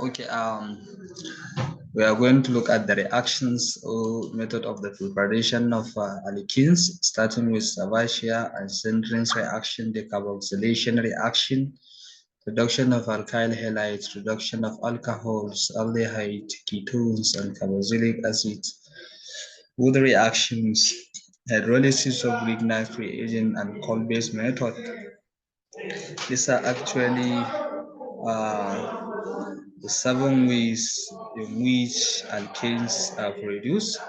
Okay, we are going to look at the reactions or method of the preparation of alkenes, starting with Savacia and Sandrin's reaction, decarboxylation reaction, reduction of alkyl halides, reduction of alcohols, aldehyde, ketones, and carboxylic acids. With reactions, hydrolysis of lignite reagent and coal-based method. These are actually the 7 ways in which alkanes are produced.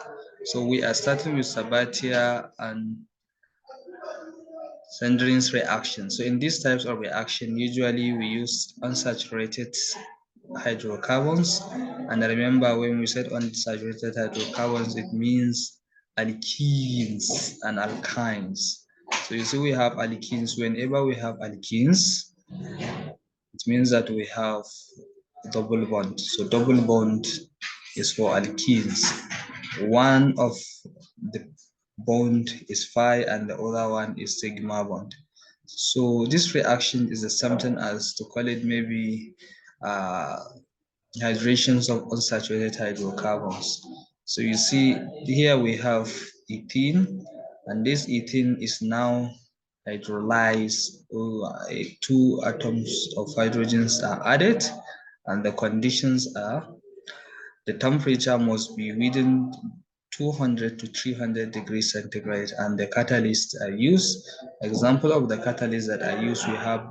So we are starting with Sabatier and Sandrin's reaction. So in these types of reaction, usually we use unsaturated hydrocarbons. And remember, when we said unsaturated hydrocarbons, it means alkenes and alkynes. So you see we have alkenes. Whenever we have alkenes, it means that we have double bond. So double bond is for alkenes. One of the bond is phi and the other one is sigma bond. So this reaction is something as to call it maybe uh, hydrations of unsaturated hydrocarbons. So you see here we have ethene, and this ethene is now hydrolyzed. Two atoms of hydrogens are added, and the conditions are the temperature must be within 200 to 300 degrees centigrade, and the catalysts are used. Example of the catalysts that are used, we have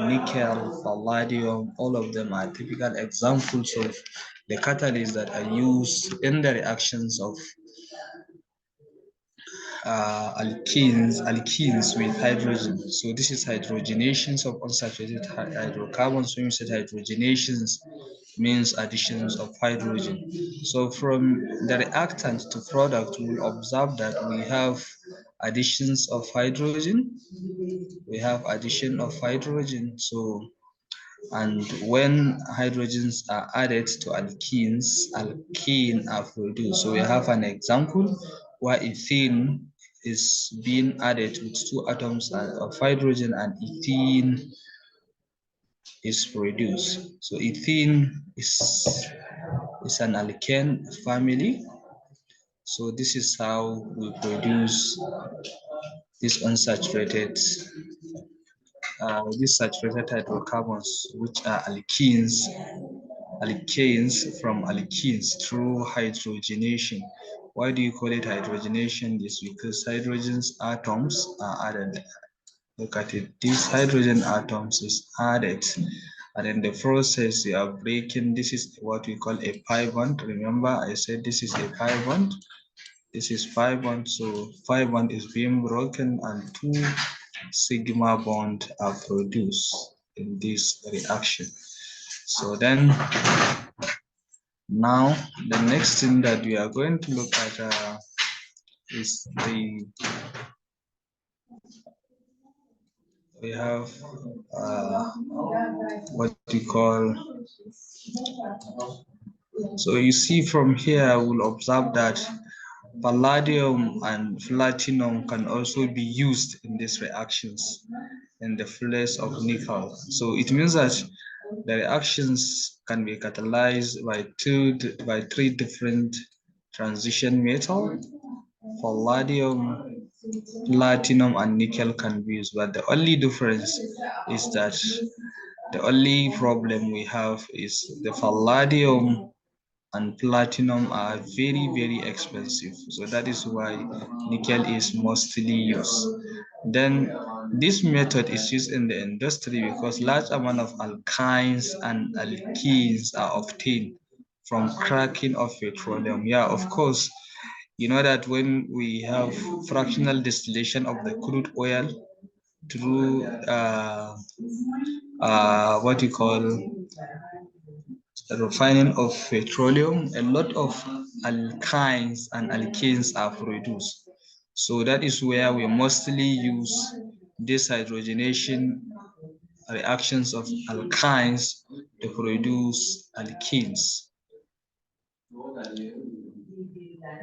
nickel, palladium, all of them are typical examples of the catalysts that are used in the reactions of alkenes with hydrogen. So this is hydrogenations of unsaturated hydrocarbons. When we said hydrogenations, means additions of hydrogen. So from the reactant to product, we will observe that we have additions of hydrogen. We have addition of hydrogen. So, and when hydrogens are added to alkenes, alkene are produced. So we have an example where ethene is being added with two atoms of hydrogen and ethene is produced. So ethene is an alkane family. So this is how we produce these unsaturated, these saturated hydrocarbons, which are alkanes from alkenes through hydrogenation. Why do you call it hydrogenation? Is because hydrogen's atoms are added. Look at it. These hydrogen atoms is added, and in the process you are breaking. This is what we call a pi bond. Remember, I said this is a pi bond. This is pi bond. So pi bond is being broken, and two sigma bond are produced in this reaction. So then, now the next thing that we are going to look at is we have what we call. So you see from here, we'll observe that palladium and platinum can also be used in these reactions in the place of nickel. So it means that the reactions can be catalyzed by three different transition metal. Palladium, platinum, and nickel can be used, but the only difference is that the only problem we have is the palladium and platinum are very, very expensive. So that is why nickel is mostly used. Then this method is used in the industry because large amount of alkynes and alkenes are obtained from cracking of petroleum. Yeah, of course, you know that when we have fractional distillation of the crude oil through what you call refining of petroleum, a lot of alkynes and alkanes are produced. So that is where we mostly use this hydrogenation reactions of alkynes to produce alkenes.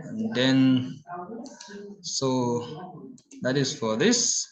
And then, so that is for this.